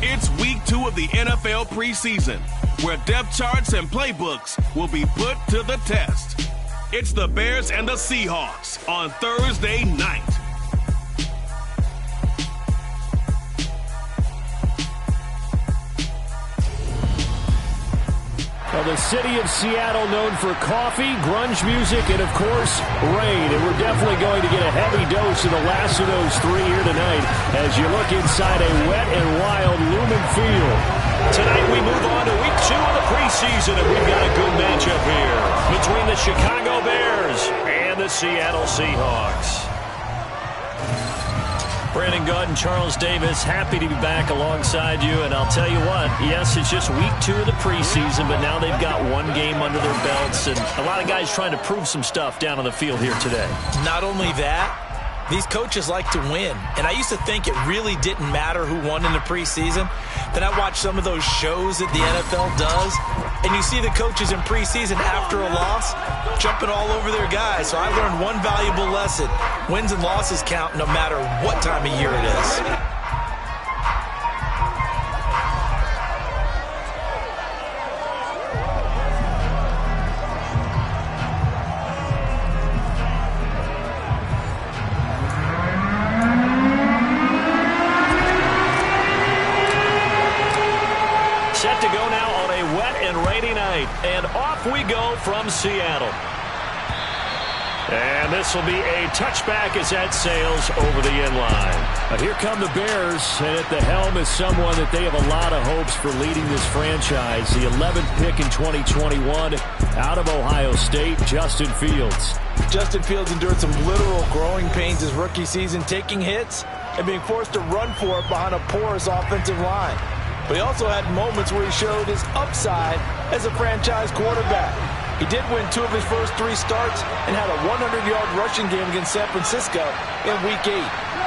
It's week 2 of the NFL preseason, where depth charts and playbooks will be put to the test. It's the Bears and the Seahawks on Thursday night. Well, the city of Seattle known for coffee, grunge music, and, of course, rain. And we're definitely going to get a heavy dose of the last of those three here tonight as you look inside a wet and wild Lumen Field. Tonight we move on to week 2 of the preseason, and we've got a good matchup here between the Chicago Bears and the Seattle Seahawks. Brandon Gaudin, Charles Davis, happy to be back alongside you. And I'll tell you what, yes, it's just week 2 of the preseason, but now they've got one game under their belts, and a lot of guys trying to prove some stuff down on the field here today. Not only that, these coaches like to win. And I used to think it really didn't matter who won in the preseason. Then I watched some of those shows that the NFL does, and you see the coaches in preseason after a loss jumping all over their guys. So I learned one valuable lesson. Wins and losses count no matter what time of year it is. Set to go now on a wet and rainy night. And off we go from Seattle. And this will be a touchback as that sails over the end line. But here come the Bears, and at the helm is someone that they have a lot of hopes for leading this franchise. The 11th pick in 2021 out of Ohio State, Justin Fields. Justin Fields endured some literal growing pains his rookie season, taking hits and being forced to run for it behind a porous offensive line. But he also had moments where he showed his upside as a franchise quarterback. He did win 2 of his first 3 starts and had a 100-yard rushing game against San Francisco in Week 8.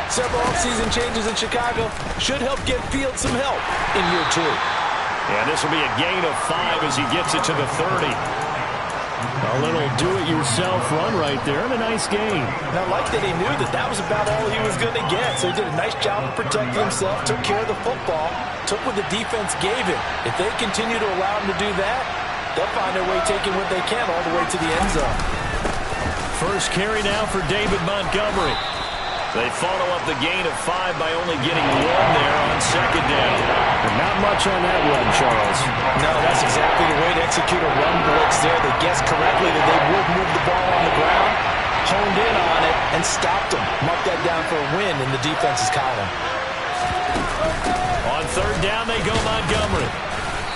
Several offseason changes in Chicago should help get Fields some help in year 2. And this will be a gain of 5 as he gets it to the 30. A little do-it-yourself run right there, and a nice game. And I like that he knew that that was about all he was going to get. So he did a nice job of protecting himself, took care of the football, took what the defense gave him. If they continue to allow him to do that, they'll find their way taking what they can all the way to the end zone. First carry now for David Montgomery. They follow up the gain of 5 by only getting 1 there on second down. And not much on that run, Charles. No, that's exactly the way to execute a run blitz there. They guessed correctly that they would move the ball on the ground, honed in on it, and stopped them. Mark that down for a win in the defense's column. On third down, they go Montgomery.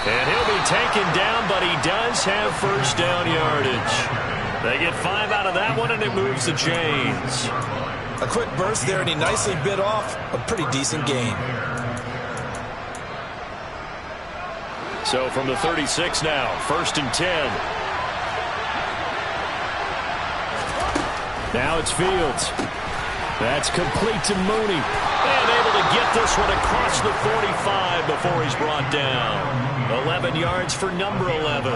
And he'll be taken down, but he does have first down yardage. They get 5 out of that one, and it moves the chains. A quick burst there, and he nicely bit off a pretty decent gain. So from the 36 now, 1st and 10. Now it's Fields. That's complete to Mooney. And able to get this one across the 45 before he's brought down. 11 yards for number 11.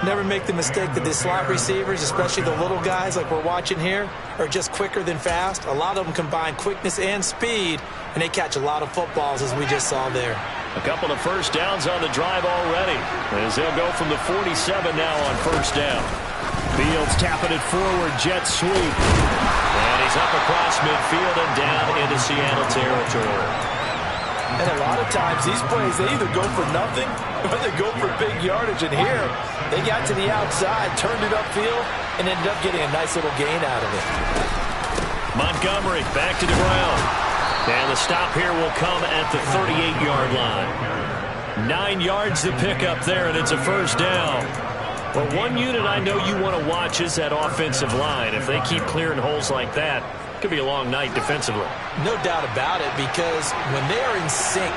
Never make the mistake that the slot receivers, especially the little guys like we're watching here, are just quicker than fast. A lot of them combine quickness and speed, and they catch a lot of footballs, as we just saw there. A couple of first downs on the drive already, as they'll go from the 47 now on first down. Fields tapping it forward, jet sweep. And he's up across midfield and down into Seattle territory. And a lot of times, these plays, they either go for nothing or they go for big yardage. And here, they got to the outside, turned it upfield, and ended up getting a nice little gain out of it. Montgomery back to the ground. And the stop here will come at the 38-yard line. 9 yards to pick up there, and it's a first down. Well, one unit I know you want to watch is that offensive line. If they keep clearing holes like that, it could be a long night defensively. No doubt about it, because when they are in sync,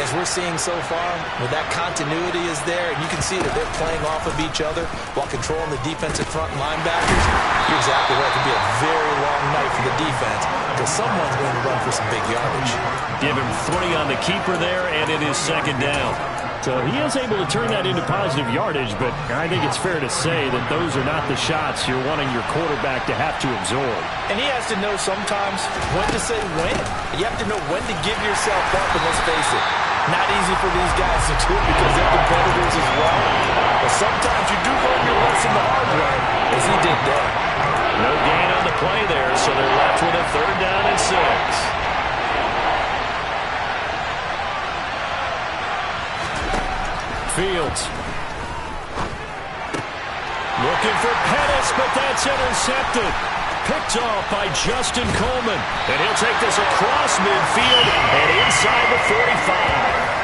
as we're seeing so far, where that continuity is there, and you can see that they're playing off of each other while controlling the defensive front linebackers, you're exactly right. It could be a very long night for the defense, because someone's going to run for some big yardage. Give him 3 on the keeper there, and it is second down. So he is able to turn that into positive yardage, but I think it's fair to say that those are not the shots you're wanting your quarterback to have to absorb. And he has to know sometimes when to say when. You have to know when to give yourself up, and let's face it, not easy for these guys to do because they're competitors as well. But sometimes you do learn your lesson the hard way, as he did there. No gain on the play there, so they're left with a 3rd down and 6. Fields. Looking for Pettis, but that's intercepted. Picked off by Justin Coleman. And he'll take this across midfield and inside the 45.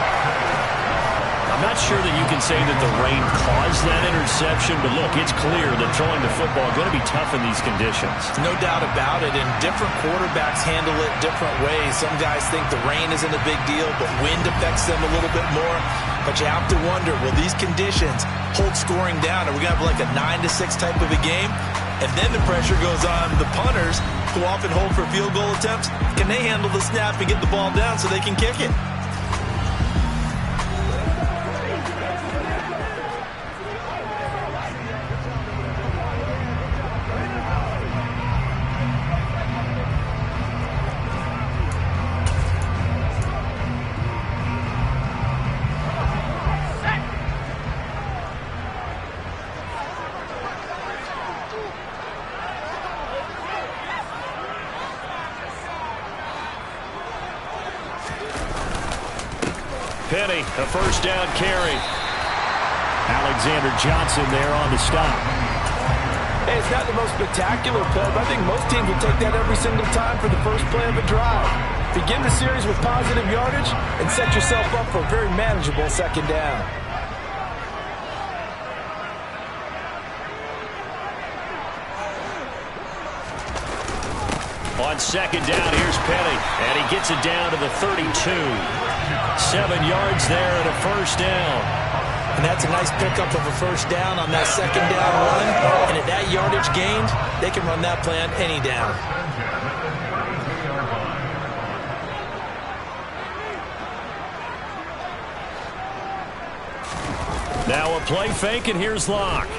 I'm not sure that you can say that the rain caused that interception, but look, it's clear that throwing the football is going to be tough in these conditions. No doubt about it, and different quarterbacks handle it different ways. Some guys think the rain isn't a big deal, but wind affects them a little bit more. But you have to wonder, will these conditions hold scoring down? Are we going to have like a 9-6 type of a game? And then the pressure goes on the punters who often hold for field goal attempts. Can they handle the snap and get the ball down so they can kick it? Penny, a 1st down carry. Alexander Johnson there on the stop. Hey, it's not the most spectacular play, but I think most teams will take that every single time for the first play of a drive. Begin the series with positive yardage and set yourself up for a very manageable 2nd down. On 2nd down, here's Penny, and he gets it down to the 32. 7 yards there and a 1st down. And that's a nice pickup of a 1st down on that 2nd down run. And at that yardage gained, they can run that play on any down. Now a play fake, and here's Locke.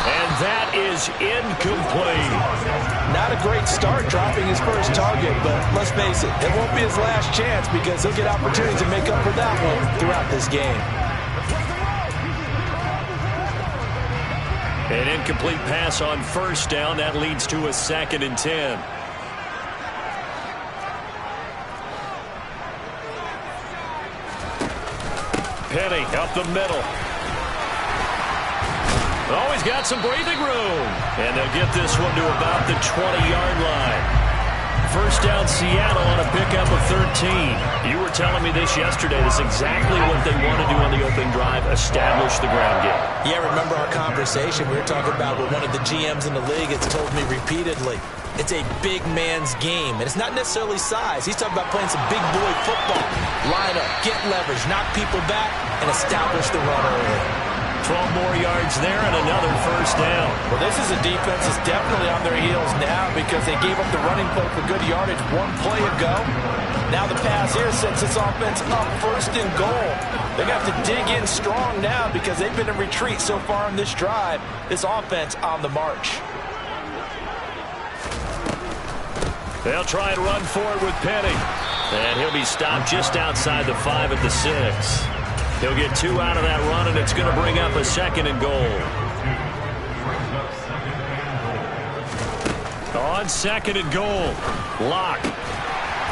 And that is incomplete. Not a great start dropping his first target, but let's face it, it won't be his last chance because he'll get opportunities to make up for that one throughout this game. An incomplete pass on 1st down. That leads to a 2nd and 10. Penny up the middle. Oh, he's got some breathing room. And they'll get this one to about the 20-yard line. 1st down Seattle on a pickup of 13. You were telling me this yesterday. This is exactly what they want to do on the opening drive, establish the ground game. Yeah, remember our conversation. We were talking about what one of the GMs in the league has told me repeatedly. It's a big man's game, and it's not necessarily size. He's talking about playing some big boy football. Line up, get leverage, knock people back, and establish the run early. 12 more yards there and another 1st down. Well, this is a defense that's definitely on their heels now because they gave up the running play for good yardage 1 play ago. Now the pass here sets this offense up 1st and goal. They're going to have to dig in strong now because they've been in retreat so far on this drive. This offense on the march. They'll try and run forward with Penny. And he'll be stopped just outside the 5 at the 6. He'll get 2 out of that run, and it's going to bring up a 2nd and goal. On 2nd and goal, Locke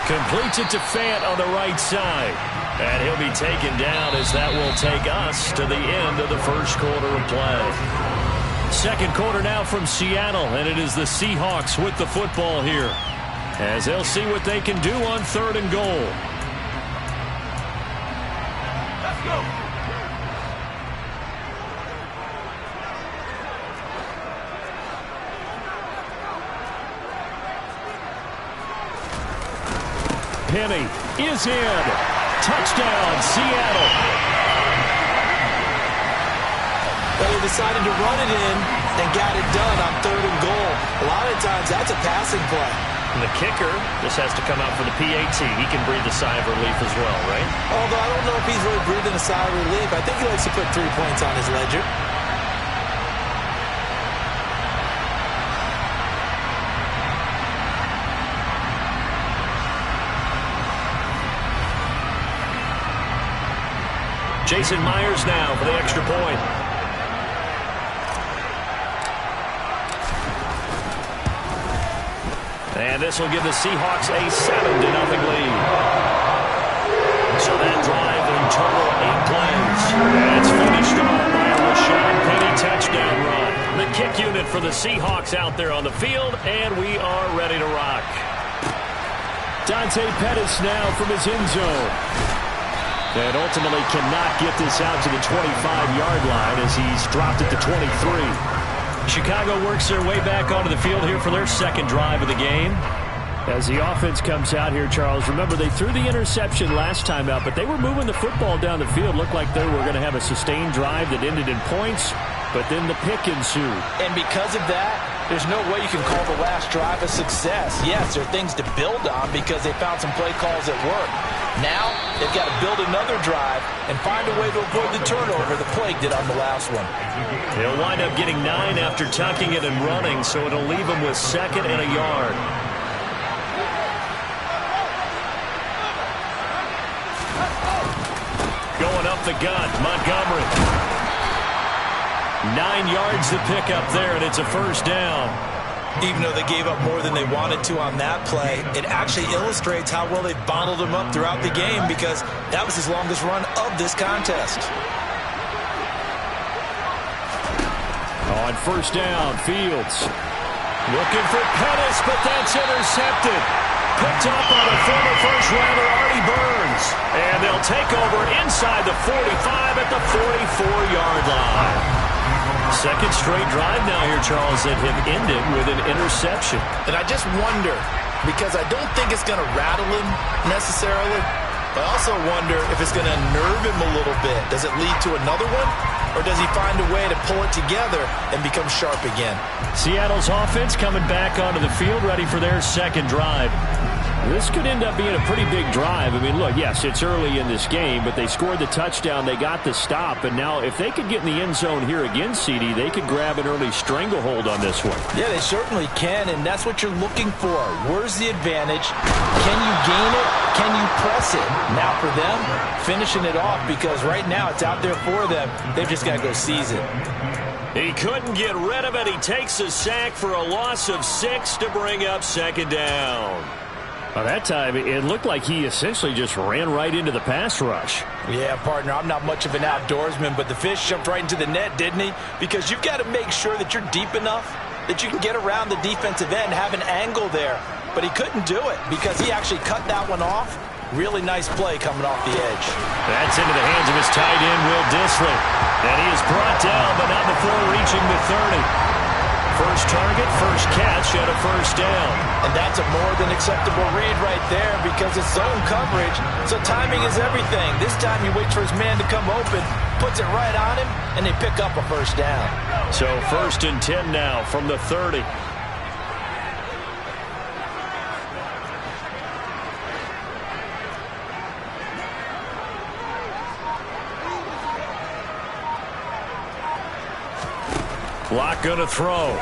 completes it to Fant on the right side. And he'll be taken down as that will take us to the end of the 1st quarter of play. 2nd quarter now from Seattle, and it is the Seahawks with the football here, as they'll see what they can do on 3rd and goal. Let's go. Penny is in. Touchdown, Seattle. Well, he decided to run it in and got it done on 3rd and goal. A lot of times, that's a passing play. And the kicker just has to come out for the PAT. He can breathe a sigh of relief as well, right? Although I don't know if he's really breathing a sigh of relief. I think he likes to put 3 points on his ledger. Jason Myers now for the extra point. And this will give the Seahawks a 7-0 lead. So that drive in total 8 plays. And it's finished off by a Rashad Penny touchdown run. The kick unit for the Seahawks out there on the field, and we are ready to rock. Dante Pettis now from his end zone. And ultimately cannot get this out to the 25-yard line as he's dropped it to 23. Chicago works their way back onto the field here for their second drive of the game. As the offense comes out here, Charles, remember they threw the interception last time out, but they were moving the football down the field. Looked like they were going to have a sustained drive that ended in points, but then the pick ensued. And because of that, there's no way you can call the last drive a success. Yes, there are things to build on because they found some play calls that work. Now, they've got to build another drive and find a way to avoid the turnover the Plague did on the last one. They'll wind up getting 9 after tucking it and running, so it'll leave them with 2nd and a yard. Going up the gut, Montgomery. 9 yards to pick up there, and it's a first down. Even though they gave up more than they wanted to on that play, it actually illustrates how well they bottled him up throughout the game because that was his longest run of this contest. On first down, Fields. Looking for Pettis, but that's intercepted. Picked up on a former first-rounder, Artie Burns. And they'll take over inside the 45 at the 44-yard line. Second straight drive now here, Charles, that have ended with an interception. And I just wonder, because I don't think it's going to rattle him necessarily, I also wonder if it's going to nerve him a little bit. Does it lead to another one? Or does he find a way to pull it together and become sharp again? Seattle's offense coming back onto the field, ready for their second drive. This could end up being a pretty big drive. I mean, look, yes, it's early in this game, but they scored the touchdown. They got the stop. And now if they could get in the end zone here again, CD, they could grab an early stranglehold on this one. Yeah, they certainly can, and that's what you're looking for. Where's the advantage? Can you gain it? Can you press it? Now for them, finishing it off because right now it's out there for them. They've just got to go seize it. He couldn't get rid of it. He takes a sack for a loss of 6 to bring up second down. Well, that time, it looked like he essentially just ran right into the pass rush. Yeah, partner, I'm not much of an outdoorsman, but the fish jumped right into the net, didn't he? Because you've got to make sure that you're deep enough that you can get around the defensive end, have an angle there. But he couldn't do it because he actually cut that one off. Really nice play coming off the edge. That's into the hands of his tight end, Will Dissly. And he is brought down, but not before reaching the 30. First target, first catch, and a first down. And that's a more than acceptable read right there because it's zone coverage, so timing is everything. This time he waits for his man to come open, puts it right on him, and they pick up a first down. So 1st and 10 now from the 30. Clock going to throw.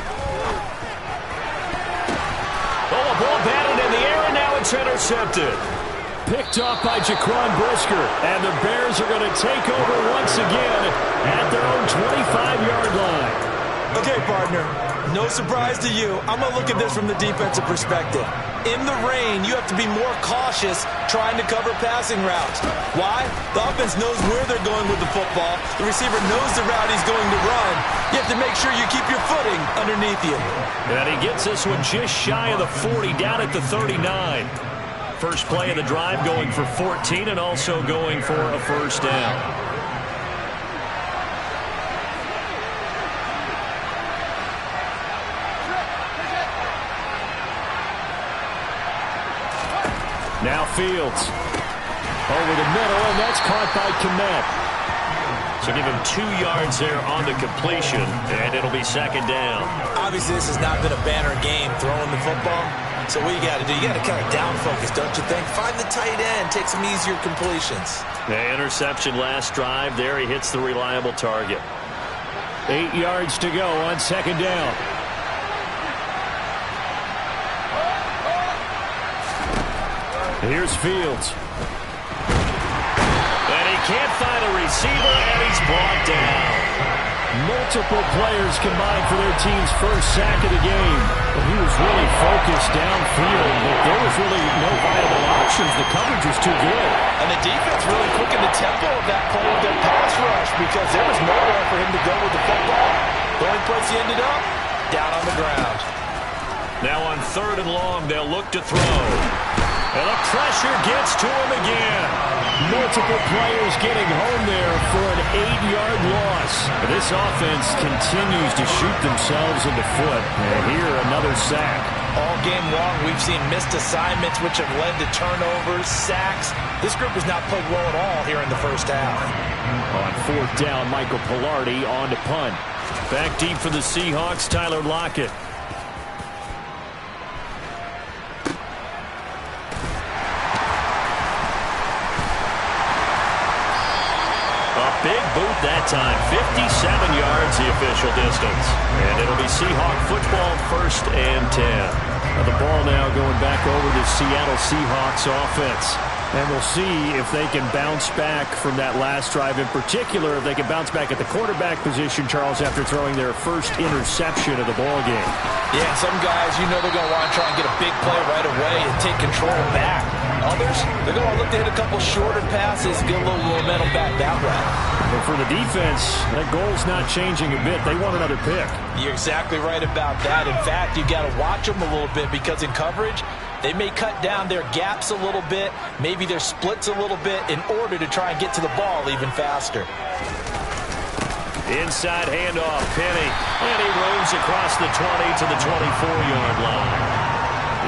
Oh, a ball batted in the air, and now it's intercepted. Picked off by Jaquan Brisker, and the Bears are going to take over once again at their own 25-yard line. Okay, partner, no surprise to you. I'm going to look at this from the defensive perspective. In the rain, you have to be more cautious trying to cover passing routes. Why? The offense knows where they're going with the football. The receiver knows the route he's going to run. You have to make sure you keep your footing underneath you. And he gets this one just shy of the 40, down at the 39. First play of the drive going for 14 and also going for a first down. Now Fields over the middle, and that's caught by Kmet. So give him 2 yards there on the completion, and it'll be second down. Obviously, this has not been a banner game throwing the football, So what you got to do, you got to kind of down focus, don't you think? Find the tight end, take some easier completions. The interception last drive. There he hits the reliable target. 8 yards to go on second down. Here's Fields. And he can't find a receiver, and he's brought down. Multiple players combined for their team's first sack of the game. But he was really focused downfield, but there was really no viable options. The coverage was too good. And the defense really quickened the tempo of that play with their pass rush because there was nowhere for him to go with the football. The only place he ended up, down on the ground. Now on 3rd and long, they'll look to throw. And the pressure gets to him again. Multiple players getting home there for an 8-yard loss. This offense continues to shoot themselves in the foot. And here, another sack. All game long, we've seen missed assignments, which have led to turnovers, sacks. This group has not played well at all here in the first half. On 4th down, Michael Pilardi on to punt. Back deep for the Seahawks, Tyler Lockett. Big boot that time. 57 yards the official distance. And it'll be Seahawk football, 1st and 10. Now the ball now going back over to Seattle Seahawks offense. And we'll see if they can bounce back from that last drive. In particular, if they can bounce back at the quarterback position, Charles, after throwing their first interception of the ball game. Yeah, some guys, you know they're going to want to try and get a big play right away and take control back. Others, they're going to look to hit a couple shorter passes, get a little momentum back that way. But for the defense, that goal's not changing a bit. They want another pick. You're exactly right about that. In fact, you got to watch them a little bit because in coverage, they may cut down their gaps a little bit, maybe their splits a little bit in order to try and get to the ball even faster. Inside handoff, Penny. And he roams across the 20 to the 24-yard line.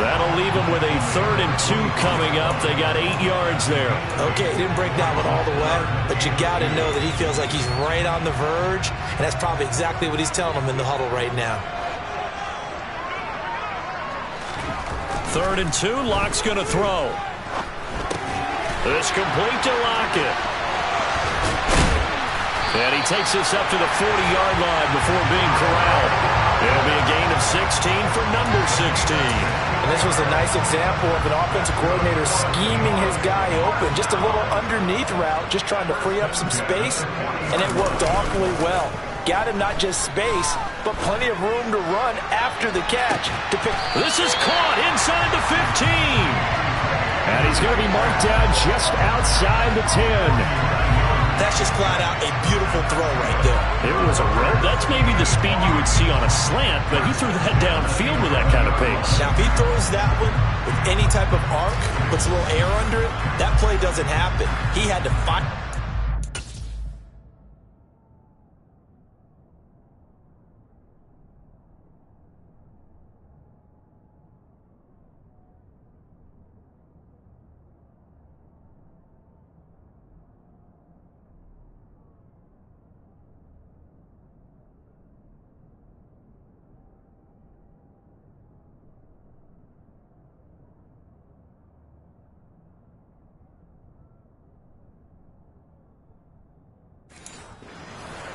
That'll leave him with a 3rd and 2 coming up. They got 8 yards there. Okay, he didn't break that one all the way, but you got to know that he feels like he's right on the verge, and that's probably exactly what he's telling them in the huddle right now. 3rd and 2, Locke's going to throw. It's complete to Lockett. And he takes this up to the 40-yard line before being corralled. It'll be a gain of 16 for number 16. And this was a nice example of an offensive coordinator scheming his guy open. Just a little underneath route, just trying to free up some space, and it worked awfully well. Got him not just space, but plenty of room to run after the catch. This is caught inside the 15. And he's going to be marked down just outside the 10. That's just flat out a beautiful throw right there. It was a rope. That's maybe the speed you would see on a slant, but he threw that downfield with that kind of pace. Now, if he throws that one with any type of arc, puts a little air under it, that play doesn't happen. He had to fight.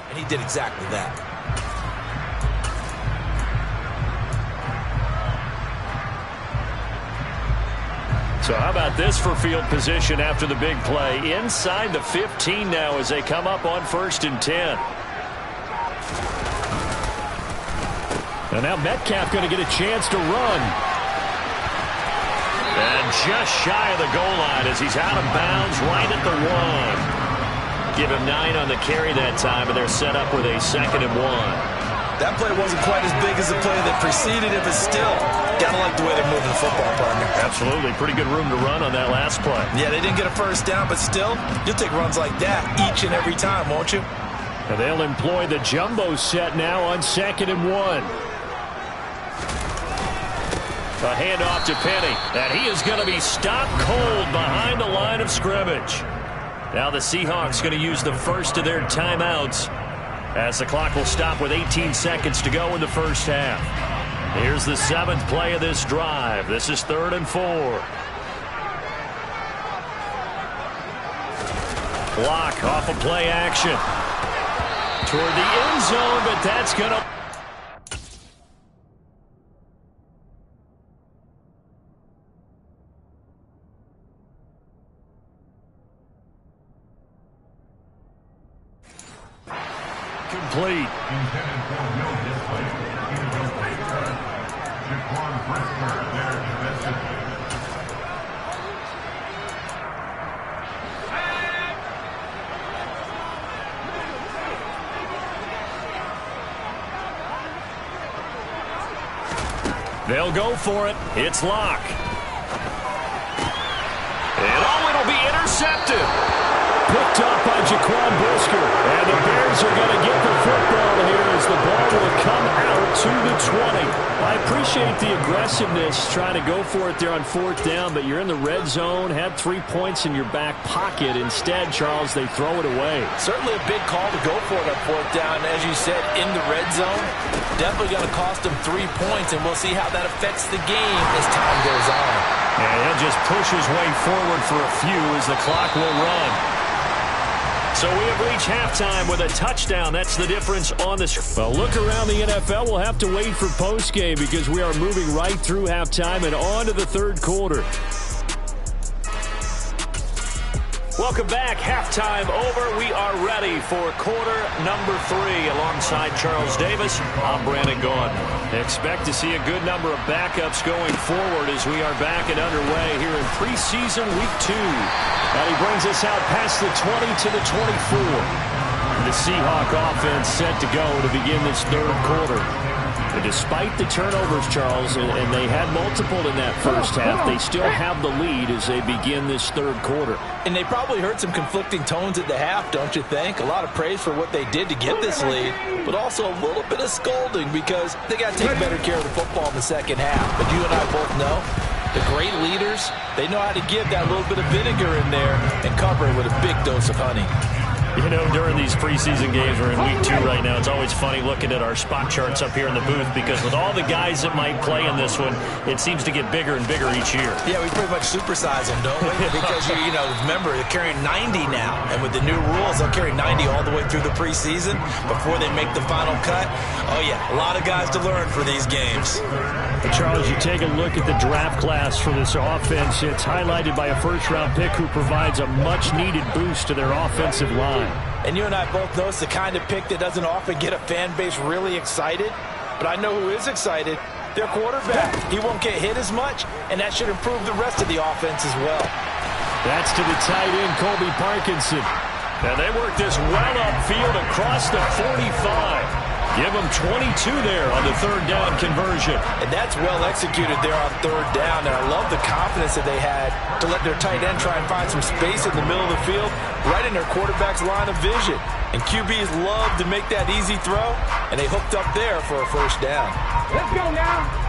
And he did exactly that. So how about this for field position after the big play? Inside the 15 now as they come up on 1st and 10. And now Metcalf going to get a chance to run. And just shy of the goal line as he's out of bounds right at the 1. Give him 9 on the carry that time, and they're set up with a 2nd and 1. That play wasn't quite as big as the play that preceded it, but still, gotta like the way they're moving the football, partner. Absolutely. Pretty good room to run on that last play. Yeah, they didn't get a first down, but still, you'll take runs like that each and every time, won't you? And they'll employ the jumbo set now on 2nd and 1. A handoff to Penny, and he is going to be stopped cold behind the line of scrimmage. Now the Seahawks going to use the first of their timeouts as the clock will stop with 18 seconds to go in the first half. Here's the 7th play of this drive. This is 3rd and 4. Block off of play action. Toward the end zone, but that's going to... complete. They'll go for it. It's Locke. And it'll be intercepted. Picked up by Jaquan Brisker. And the Bears are going to get the football here as the ball will come out to the 20. I appreciate the aggressiveness trying to go for it there on 4th down, but you're in the red zone, had 3 points in your back pocket. Instead, Charles, they throw it away. Certainly a big call to go for it on 4th down. As you said, in the red zone, definitely going to cost them 3 points, and we'll see how that affects the game as time goes on. And he'll just push his way forward for a few as the clock will run. So we have reached halftime with a touchdown. That's the difference on this. Well, look around the NFL. We'll have to wait for postgame because we are moving right through halftime and on to the 3rd quarter. Welcome back. Halftime over. We are ready for quarter number 3. Alongside Charles Davis, I'm Brandon Gaudin. Expect to see a good number of backups going forward as we are back and underway here in preseason week 2. And he brings us out past the 20 to the 24. The Seahawk offense set to go to begin this 3rd quarter. And despite the turnovers, Charles, and they had multiple in that first half, they still have the lead as they begin this 3rd quarter. And they probably heard some conflicting tones at the half, don't you think? A lot of praise for what they did to get this lead, but also a little bit of scolding because they got to take better care of the football in the second half. But you and I both know the great leaders, they know how to give that little bit of vinegar in there and cover it with a big dose of honey. You know, during these preseason games, we're in week 2 right now, it's always funny looking at our spot charts up here in the booth because with all the guys that might play in this one, it seems to get bigger and bigger each year. Yeah, we pretty much supersize them, don't we? Because, you know, remember, they're carrying 90 now. And with the new rules, they'll carry 90 all the way through the preseason before they make the final cut. Oh, yeah, a lot of guys to learn for these games. But Charles, you take a look at the draft class for this offense. It's highlighted by a first-round pick who provides a much-needed boost to their offensive line. And you and I both know it's the kind of pick that doesn't often get a fan base really excited. But I know who is excited. Their quarterback. He won't get hit as much, and that should improve the rest of the offense as well. That's to the tight end, Colby Parkinson. Now they work this well upfield across the 45. Give them 22 there on the 3rd down conversion. And that's well executed there on 3rd down. And I love the confidence that they had to let their tight end try and find some space in the middle of the field, right in their quarterback's line of vision. And QBs love to make that easy throw, and they hooked up there for a first down. Let's go now.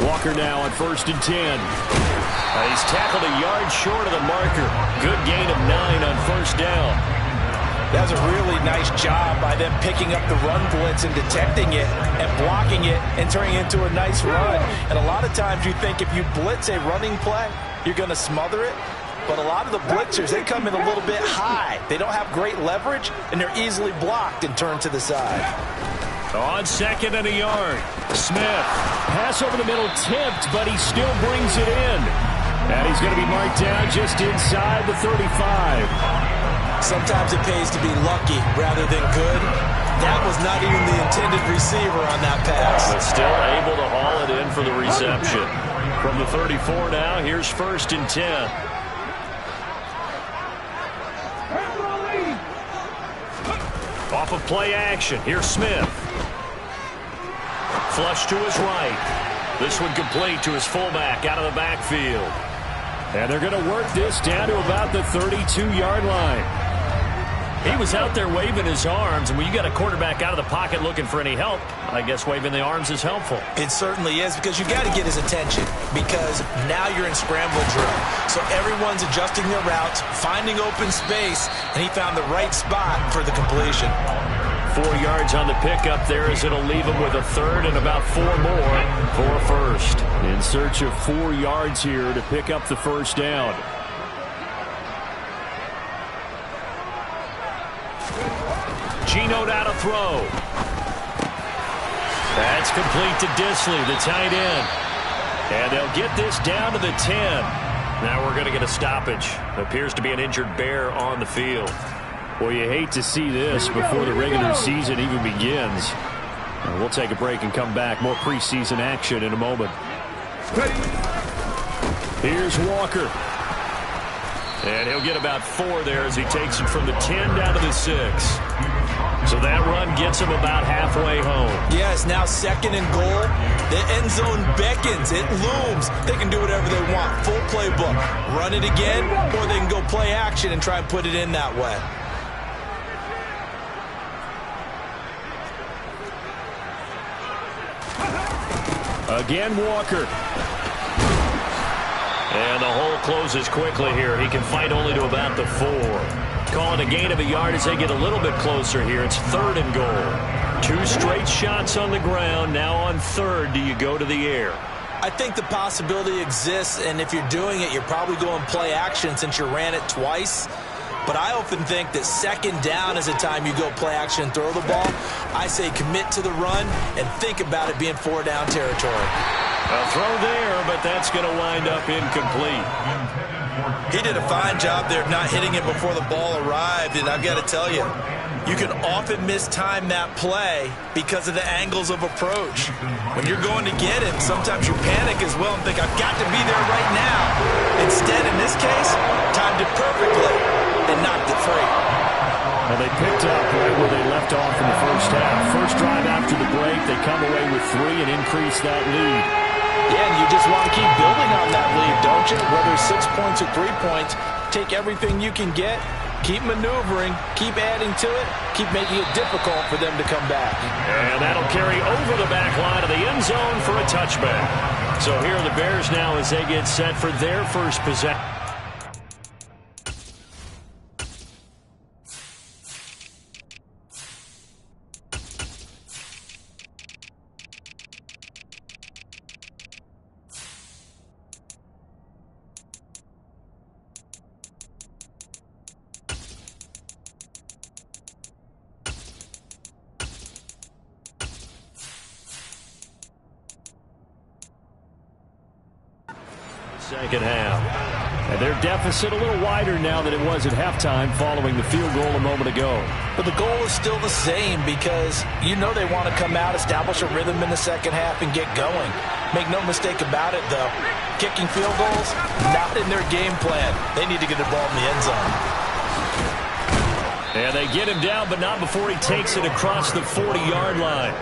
Walker now on 1st and 10. He's tackled a yard short of the marker. Good gain of 9 on 1st down. That was a really nice job by them picking up the run blitz and detecting it and blocking it and turning it into a nice run. And a lot of times you think if you blitz a running play, you're going to smother it. But a lot of the blitzers, they come in a little bit high. They don't have great leverage, and they're easily blocked and turned to the side. On 2nd and a yard, Smith. Pass over the middle tipped, but he still brings it in. And he's going to be marked down just inside the 35. Sometimes it pays to be lucky rather than good. That was not even the intended receiver on that pass. But still able to haul it in for the reception. From the 34 now, here's 1st and 10. Off of play action, here's Smith. Flush to his right. This one complete to his fullback out of the backfield. And they're going to work this down to about the 32-yard line. He was out there waving his arms, and when you got a quarterback out of the pocket looking for any help, I guess waving the arms is helpful. It certainly is, because you got to get his attention, because now you're in scramble drill. So everyone's adjusting their routes, finding open space, and he found the right spot for the completion. 4 yards on the pickup there, as it'll leave him with a third and about 4 more for a first. In search of 4 yards here to pick up the first down. Geno now to throw. That's complete to Disley, the tight end. And they'll get this down to the 10. Now we're going to get a stoppage. Appears to be an injured Bear on the field. Well, you hate to see this before the regular season even begins. We'll take a break and come back. More preseason action in a moment. Here's Walker. And he'll get about 4 there as he takes it from the 10 down to the 6. So that run gets him about halfway home. Yes, now 2nd and goal. The end zone beckons. It looms. They can do whatever they want. Full playbook. Run it again, or they can go play action and try and put it in that way. Again, Walker. And the hole closes quickly here. He can fight only to about the 4. Call it a gain of a yard as they get a little bit closer here. It's 3rd and goal. 2 straight shots on the ground. Now on 3rd, do you go to the air? I think the possibility exists, and if you're doing it, you're probably going play action since you ran it twice. But I often think that 2nd down is the time you go play action and throw the ball. I say commit to the run and think about it being 4 down territory. A throw there, but that's going to wind up incomplete. He did a fine job there of not hitting it before the ball arrived, and I've got to tell you, you can often mistime that play because of the angles of approach. When you're going to get him, sometimes you panic as well and think, I've got to be there right now. Instead, in this case, timed it perfectly and knocked it free. Well, they picked up right where they left off in the first half. First drive after the break, they come away with 3 and increase that lead. Yeah, and you just want to keep building on that lead, don't you? Whether it's 6 points or 3 points, take everything you can get, keep maneuvering, keep adding to it, keep making it difficult for them to come back. And that'll carry over the back line of the end zone for a touchback. So here are the Bears now as they get set for their first possession. Second half. And their deficit a little wider now than it was at halftime following the field goal a moment ago. But the goal is still the same because you know they want to come out, establish a rhythm in the second half, and get going. Make no mistake about it, though. Kicking field goals, not in their game plan. They need to get the ball in the end zone. And they get him down, but not before he takes it across the 40-yard line.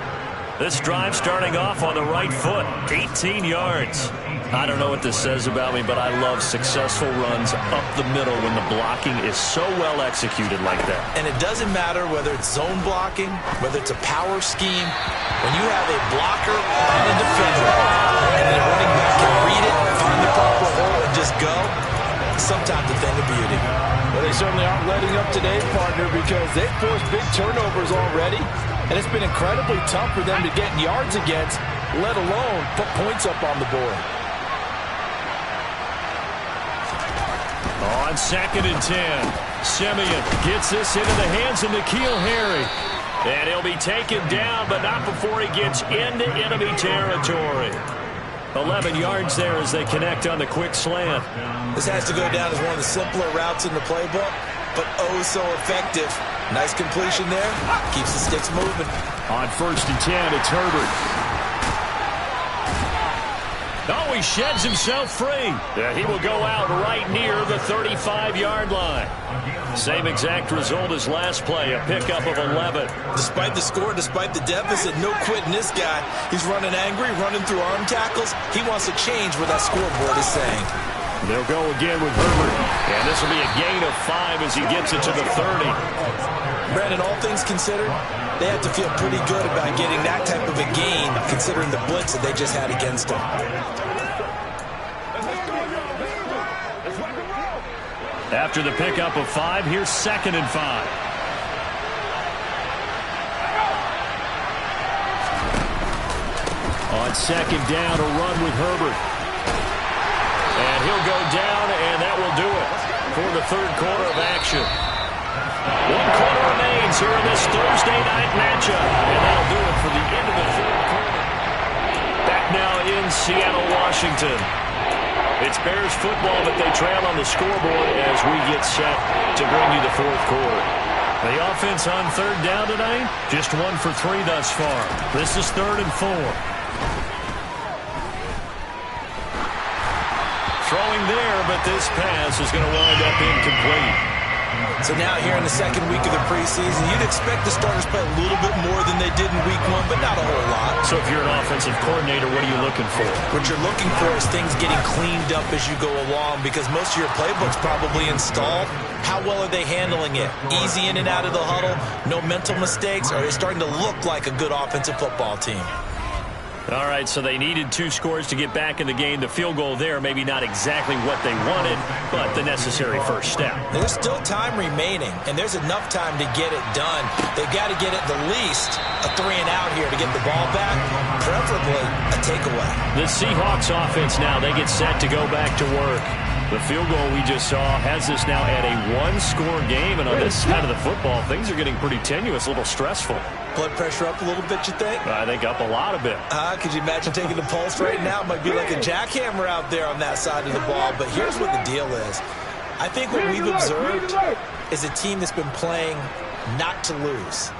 This drive starting off on the right foot, 18 yards. I don't know what this says about me, but I love successful runs up the middle when the blocking is so well executed like that. And it doesn't matter whether it's zone blocking, whether it's a power scheme. When you have a blocker and a defender, and the running back can read it, find the proper hole, and just go, sometimes a thing of beauty. Well, they certainly aren't letting up today, partner, because they've forced big turnovers already. And it's been incredibly tough for them to get yards against, let alone put points up on the board. On 2nd and 10, Simeon gets this into the hands of N'Keal Harry. And he'll be taken down, but not before he gets into enemy territory. 11 yards there as they connect on the quick slant. This has to go down as one of the simpler routes in the playbook, but oh so effective. Nice completion there. Keeps the sticks moving. On 1st and 10, it's Herbert. Oh, he sheds himself free. Yeah, he will go out right near the 35-yard line. Same exact result as last play, a pickup of 11. Despite the score, despite the deficit, no quitting this guy. He's running angry, running through arm tackles. He wants to change what that scoreboard is saying. They'll go again with Herbert. And this will be a gain of 5 as he gets it to the 30. Brandon, all things considered, they have to feel pretty good about getting that type of a gain, considering the blitz that they just had against them. After the pickup of 5, here's 2nd and 5. On 2nd down, a run with Herbert. And he'll go down, and that will do it for the 3rd quarter of action. 1 quarter remains here in this Thursday night matchup. And that'll do it for the end of the 3rd quarter. Back now in Seattle, Washington. It's Bears football, but they trail on the scoreboard as we get set to bring you the 4th quarter. The offense on 3rd down tonight, just 1 for 3 thus far. This is 3rd and 4. Throwing there, but this pass is going to wind up incomplete. So now here in the 2nd week of the preseason, you'd expect the starters play a little bit more than they did in week 1, but not a whole lot. So if you're an offensive coordinator, what are you looking for? What you're looking for is things getting cleaned up as you go along, because most of your playbook's probably installed. How well are they handling it? Easy in and out of the huddle, no mental mistakes, or are they starting to look like a good offensive football team? All right, so they needed 2 scores to get back in the game. The field goal there, maybe not exactly what they wanted, but the necessary first step. There's still time remaining, and there's enough time to get it done. They've got to get at the least a 3-and-out here to get the ball back, preferably a takeaway. The Seahawks offense now, they get set to go back to work. The field goal we just saw has us now at a 1-score game, and on this side of the football, things are getting pretty tenuous, a little stressful. Blood pressure up a little bit, you think? I think up a lot of it. Could you imagine taking the pulse right now? It might be like a jackhammer out there on that side of the ball, but here's what the deal is. I think what we've observed is a team that's been playing not to lose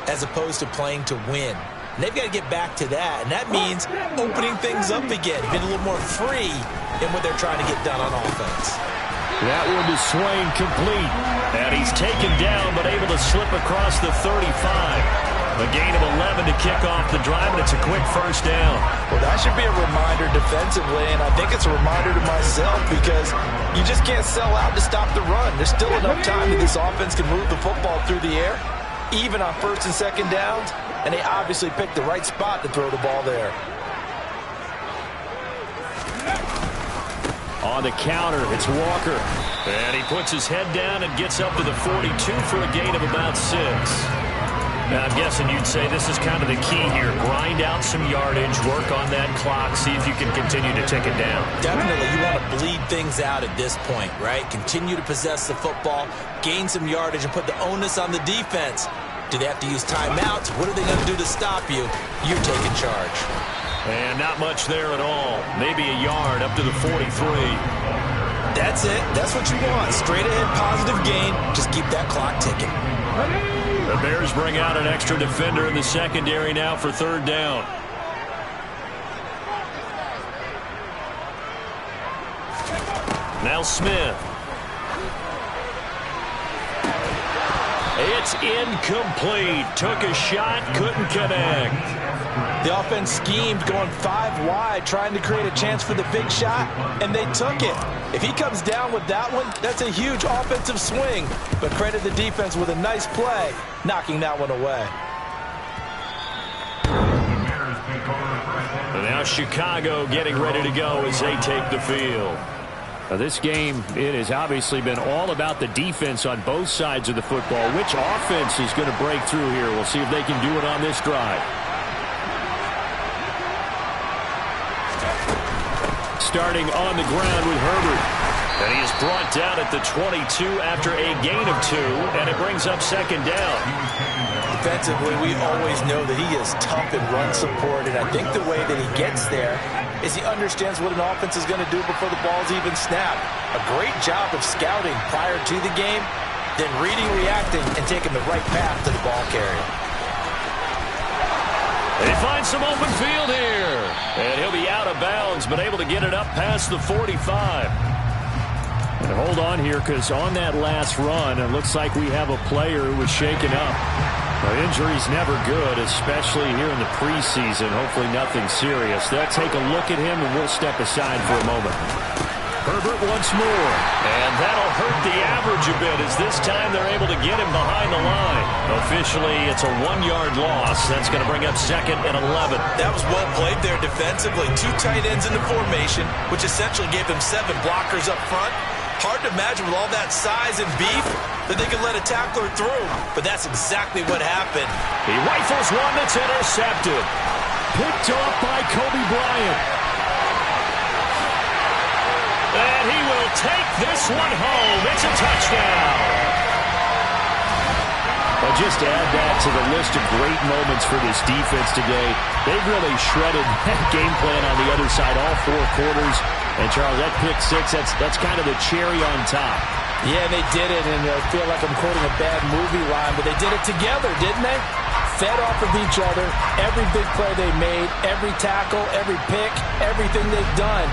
as opposed to playing to win. And they've got to get back to that, and that means opening things up again, being a little more free in what they're trying to get done on offense. That one to Swain, complete. And he's taken down, but able to slip across the 35. A gain of 11 to kick off the drive, and it's a quick first down. Well, that should be a reminder defensively, and I think it's a reminder to myself because you just can't sell out to stop the run. There's still enough time that this offense can move the football through the air, even on 1st and 2nd downs, and they obviously picked the right spot to throw the ball there. On the counter, it's Walker. And he puts his head down and gets up to the 42 for a gain of about 6. Now, I'm guessing you'd say this is kind of the key here. Grind out some yardage, work on that clock, see if you can continue to tick it down. Definitely. You want to bleed things out at this point, right? Continue to possess the football, gain some yardage, and put the onus on the defense. Do they have to use timeouts? What are they going to do to stop you? You're taking charge. And not much there at all. Maybe a yard up to the 43. That's it. That's what you want. Straight ahead, positive gain. Just keep that clock ticking. The Bears bring out an extra defender in the secondary now for 3rd down. Now Smith. It's incomplete. Took a shot, couldn't connect. The offense schemed, going 5 wide, trying to create a chance for the big shot, and they took it. If he comes down with that one, that's a huge offensive swing. But credit the defense with a nice play, knocking that one away. And now Chicago getting ready to go as they take the field. Now this game, it has obviously been all about the defense on both sides of the football. Which offense is going to break through here? We'll see if they can do it on this drive. Starting on the ground with Herbert. And he is brought down at the 22 after a gain of 2, and it brings up 2nd down. Defensively, we always know that he is tough in run support, and I think the way that he gets there is he understands what an offense is going to do before the ball's even snapped. A great job of scouting prior to the game, then reading, reacting, and taking the right path to the ball carrier. They find some open field here. And he'll be out of bounds, but able to get it up past the 45. And hold on here, because on that last run, it looks like we have a player who was shaken up. Now, injury's never good, especially here in the preseason. Hopefully nothing serious. They'll take a look at him, and we'll step aside for a moment. Herbert once more. And that'll hurt the average a bit as this time they're able to get him behind the line. Officially, it's a 1-yard loss. That's going to bring up 2nd and 11. That was well played there defensively. 2 tight ends in the formation, which essentially gave them 7 blockers up front. Hard to imagine with all that size and beef that they could let a tackler through. But that's exactly what happened. He rifles one that's intercepted. Picked off by Kobe Bryant. And he will take this one home. It's a touchdown. Well, just to add that to the list of great moments for this defense today, they've really shredded that game plan on the other side all 4 quarters. And, Charles, that pick 6, that's kind of the cherry on top. Yeah, they did it, and I feel like I'm quoting a bad movie line, but they did it together, didn't they? Fed off of each other, every big play they made, every tackle, every pick, everything they've done.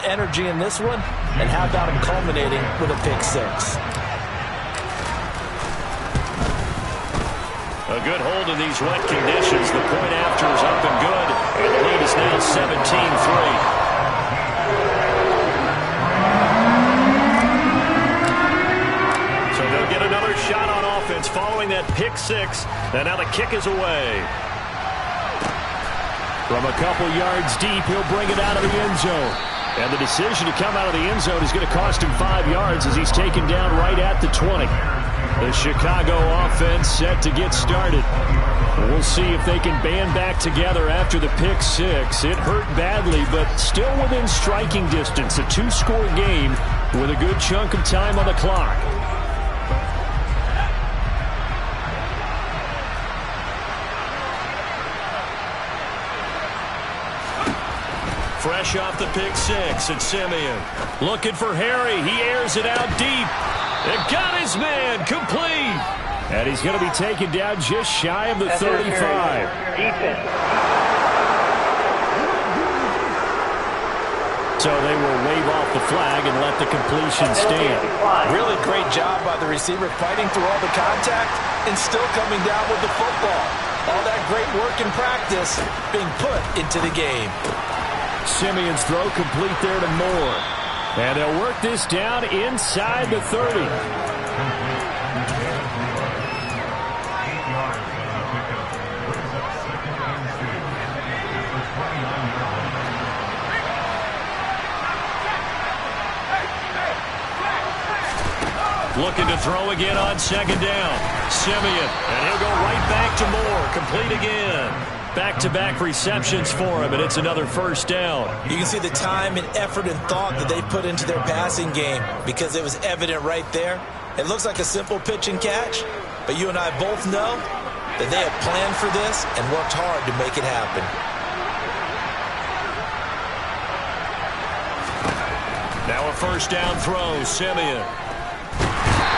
Energy in this one, and how about him culminating with a pick 6? A good hold in these wet conditions. The point after is up and good, and the lead is now 17-3. So they'll get another shot on offense following that pick 6, and now the kick is away. From a couple yards deep, he'll bring it out of the end zone. And the decision to come out of the end zone is going to cost him 5 yards as he's taken down right at the 20. The Chicago offense set to get started. We'll see if they can band back together after the pick 6. It hurt badly, but still within striking distance. A 2-score game with a good chunk of time on the clock. Fresh off the pick 6, it's Simeon. Looking for Harry. He airs it out deep. It got his man complete. And he's going to be taken down just shy of the 35. So they will wave off the flag and let the completion stand. Really great job by the receiver fighting through all the contact and still coming down with the football. All that great work in practice being put into the game. Simeon's throw complete there to Moore. And they'll work this down inside the 30. Looking to throw again on 2nd down. Simeon, and he'll go right back to Moore. Complete again. Back-to-back receptions for him, and it's another 1st down. You can see the time and effort and thought that they put into their passing game because it was evident right there. It looks like a simple pitch and catch, but you and I both know that they have planned for this and worked hard to make it happen. Now a 1st down throw, Simeon.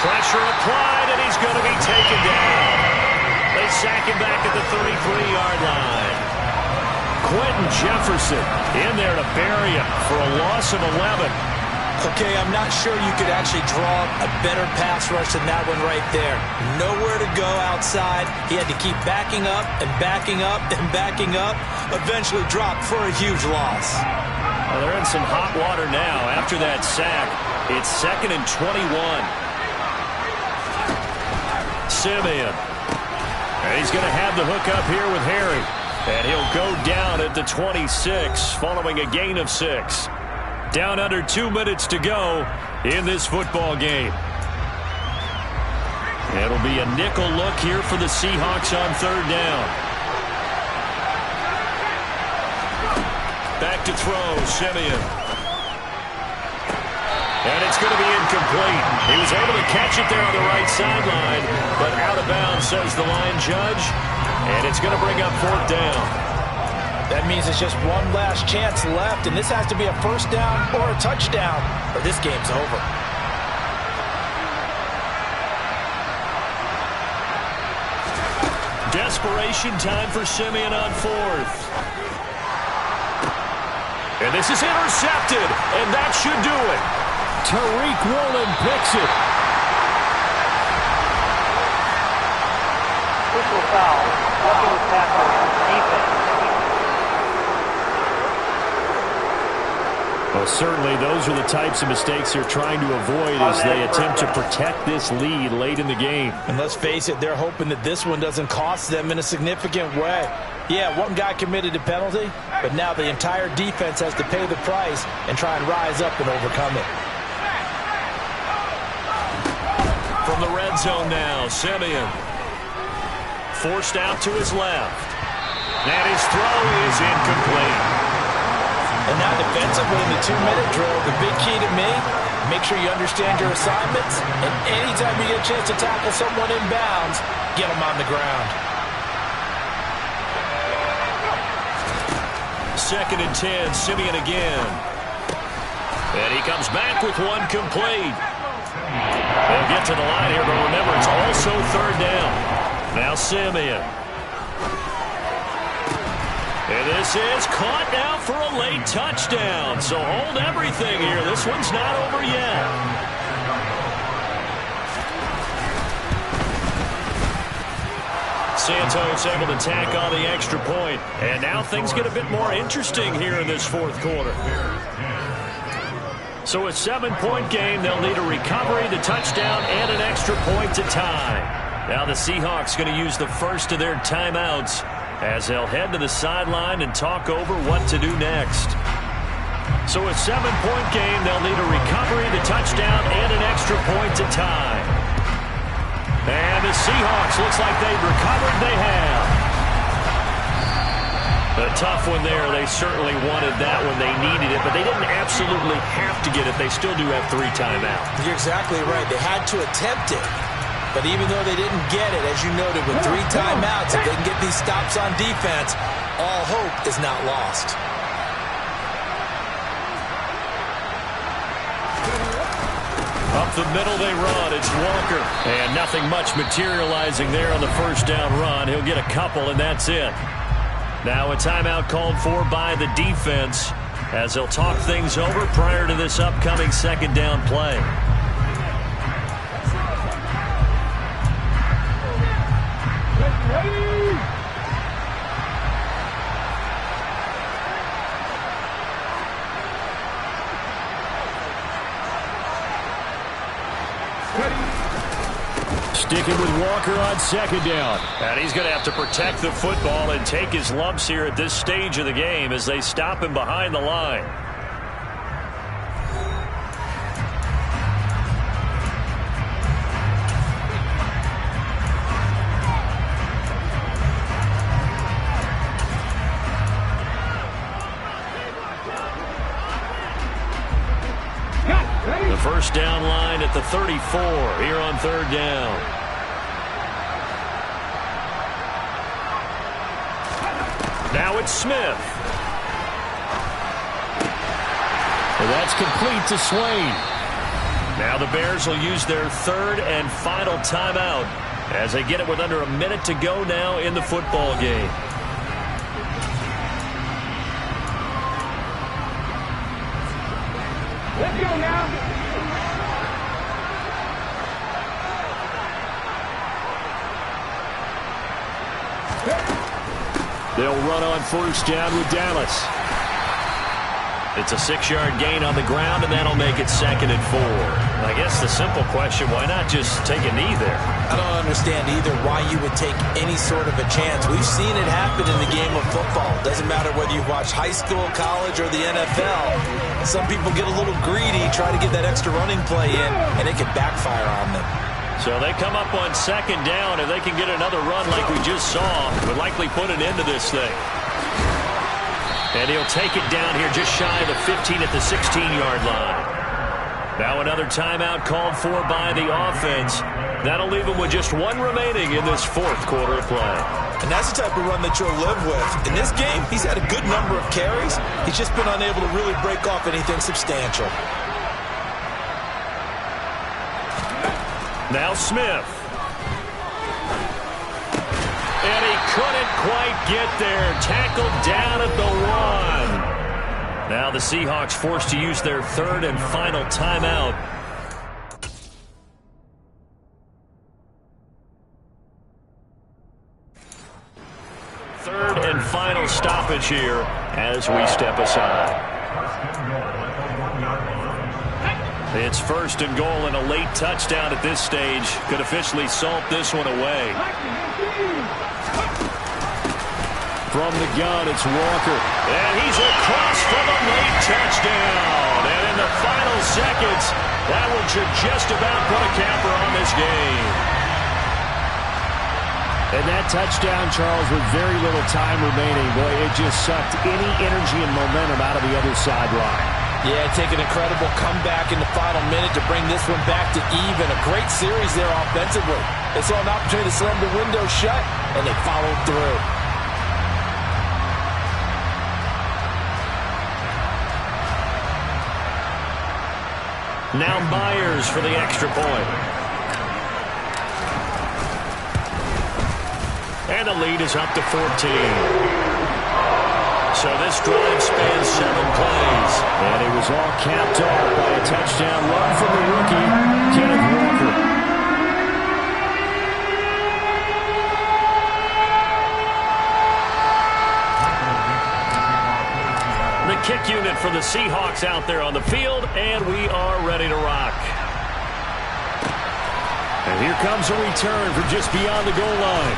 Pressure applied, and he's going to be taken down. They sack him back at the 33-yard line. Quentin Jefferson in there to bury him for a loss of 11. Okay, I'm not sure you could actually draw a better pass rush than that one right there. Nowhere to go outside. He had to keep backing up and backing up and backing up. Eventually dropped for a huge loss. Well, they're in some hot water now after that sack. It's 2nd and 21. Simeon. And he's going to have the hook up here with Harry. And he'll go down at the 26 following a gain of 6. Down under 2 minutes to go in this football game. It'll be a nickel look here for the Seahawks on 3rd down. Back to throw, Simeon. And it's going to be incomplete. He was able to catch it there on the right sideline, but out of bounds, says the line judge. And it's going to bring up 4th down. That means it's just one last chance left, and this has to be a first down or a touchdown, or this game's over. Desperation time for Simeon on 4th. And this is intercepted, and that should do it. Tariq Woolen picks it. Personal foul. Working with tackle. Defense. Well, certainly those are the types of mistakes they're trying to avoid as they attempt to protect this lead late in the game. And let's face it, they're hoping that this one doesn't cost them in a significant way. Yeah, one guy committed a penalty, but now the entire defense has to pay the price and try and rise up and overcome it. From the red zone now, Simeon. Forced out to his left. And his throw is incomplete. And now defensively in the 2-minute drill, the big key to me, make sure you understand your assignments, and anytime you get a chance to tackle someone in bounds, get them on the ground. 2nd and 10, Simeon again. And he comes back with one complete. They'll get to the line here, but remember, it's also 3rd down. Now Simeon. And this is caught now for a late touchdown. So hold everything here. This one's not over yet. Santos able to tack on the extra point. And now things get a bit more interesting here in this 4th quarter. So a 7-point game. They'll need a recovery, the touchdown, and an extra point to tie. Now the Seahawks going to use the first of their timeouts as they'll head to the sideline and talk over what to do next. So a 7-point game. They'll need a recovery, the touchdown, and an extra point to tie. And the Seahawks looks like they've recovered. They have. A tough one there. They certainly wanted that when they needed it, but they didn't absolutely have to get it. They still do have 3 timeouts. You're exactly right. They had to attempt it. But even though they didn't get it, as you noted, with 3 timeouts, if they can get these stops on defense, all hope is not lost. Up the middle they run. It's Walker. And nothing much materializing there on the first down run. He'll get a couple, and that's it. Now a timeout called for by the defense as they'll talk things over prior to this upcoming 2nd down play. Sticking with Walker on 2nd down. And he's going to have to protect the football and take his lumps here at this stage of the game as they stop him behind the line. The first down line at the 34 here on 3rd down. Now it's Smith. And that's complete to Swain. Now the Bears will use their 3rd and final timeout as they get it with under a minute to go now in the football game. Let's go now. They'll run on first down with Dallas. It's a 6-yard gain on the ground, and that'll make it 2nd and 4. I guess the simple question, why not just take a knee there? I don't understand either why you would take any sort of a chance. We've seen it happen in the game of football. Doesn't matter whether you watch high school, college, or the NFL. Some people get a little greedy, try to get that extra running play in, and it can backfire on them. So they come up on 2nd down. If they can get another run like we just saw, would likely put an end to this thing. And he'll take it down here just shy of the 15 at the 16-yard line. Now another timeout called for by the offense. That'll leave them with just one remaining in this fourth quarter of play. And that's the type of run that you'll live with. In this game, he's had a good number of carries. He's just been unable to really break off anything substantial. Now Smith. And he couldn't quite get there. Tackled down at the 1. Now the Seahawks forced to use their third and final timeout. Third and final stoppage here as we step aside. It's first and goal and a late touchdown at this stage. Could officially salt this one away. From the gun, it's Walker. And he's across for the late touchdown. And in the final seconds, that one should just about put a capper on this game. And that touchdown, Charles, with very little time remaining, boy, it just sucked any energy and momentum out of the other sideline. Yeah, take an incredible comeback in the final minute to bring this one back to even. A great series there offensively. They saw an opportunity to slam the window shut, and they followed through. Now Myers for the extra point. And the lead is up to 14. So this drive spans 7 plays. And it was all capped off by a touchdown run from the rookie, Kenneth Walker. The kick unit for the Seahawks out there on the field, and we are ready to rock. And here comes a return from just beyond the goal line.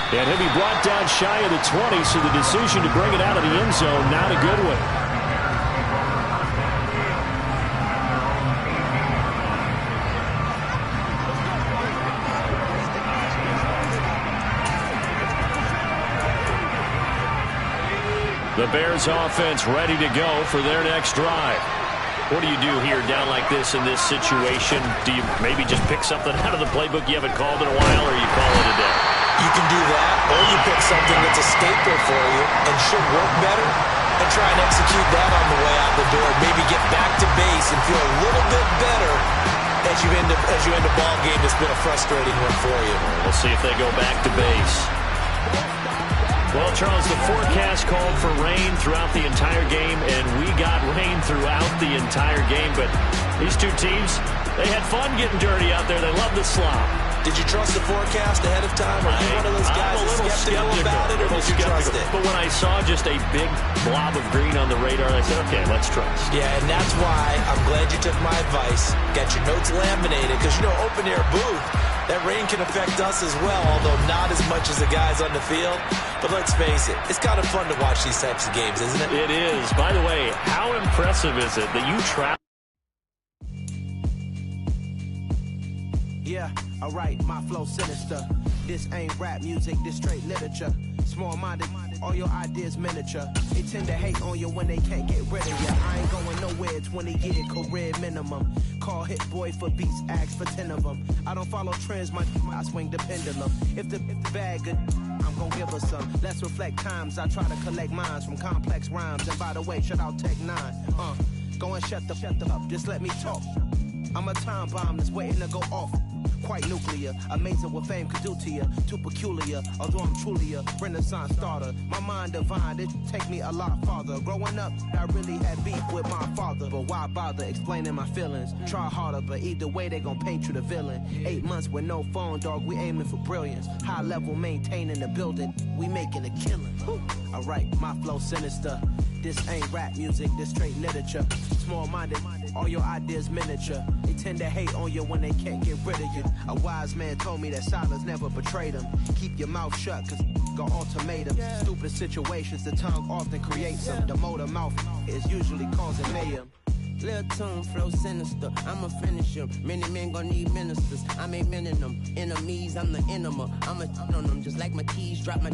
And he'll be brought down shy of the 20, so the decision to bring it out of the end zone, not a good one. The Bears offense ready to go for their next drive. What do you do here down like this in this situation? Do you maybe just pick something out of the playbook you haven't called in a while, or you call it a day? You can do that, or you pick something that's a staple for you and should work better and try and execute that on the way out the door. Maybe get back to base and feel a little bit better as you end a ball game that's been a frustrating one for you. We'll see if they go back to base. Well, Charles, the forecast called for rain throughout the entire game, and we got rain throughout the entire game. But these two teams, they had fun getting dirty out there. They love the slop. Did you trust the forecast ahead of time? Or are you one of those guys that's skeptical about it, or did you trust it? But when I saw just a big blob of green on the radar, I said, okay, let's trust. Yeah, and that's why I'm glad you took my advice. Got your notes laminated, because, you know, open-air booth, that rain can affect us as well, although not as much as the guys on the field. But let's face it, it's kind of fun to watch these types of games, isn't it? It is. By the way, how impressive is it that you travel? Yeah, alright, my flow sinister. This ain't rap music, this straight literature. Small-minded, all your ideas miniature. They tend to hate on you when they can't get rid of you. I ain't going nowhere, 20-year career minimum. Call Hit Boy for beats, ask for 10 of them. I don't follow trends, I swing the pendulum. If the bag good, I'm gonna give her some. Let's reflect times, I try to collect minds from complex rhymes. And by the way, shout out Tech 9. Go and shut the up, just let me talk. I'm a time bomb that's waiting to go off. Quite nuclear, amazing what fame could do to you. Too peculiar, although I'm truly a renaissance starter. My mind divine, it take me a lot farther. Growing up, I really had beef with my father. But why bother explaining my feelings? Try harder, but either way they gon' paint you the villain. 8 months with no phone, dog, we aiming for brilliance. High level maintaining the building, we making a killing. Alright, my flow sinister. This ain't rap music, this straight literature. Small-minded, all your ideas miniature. They tend to hate on you when they can't get rid of you. A wise man told me that silence never betrayed him. Keep your mouth shut, cause got ultimatums. Stupid situations, the tongue often creates them. The motor mouth is usually causing mayhem. Lil' tune, flow sinister, I'ma finish him. Many men gon' need ministers, I ain't mending them. Enemies, I'm the enema, I'ma on them just like my keys, drop my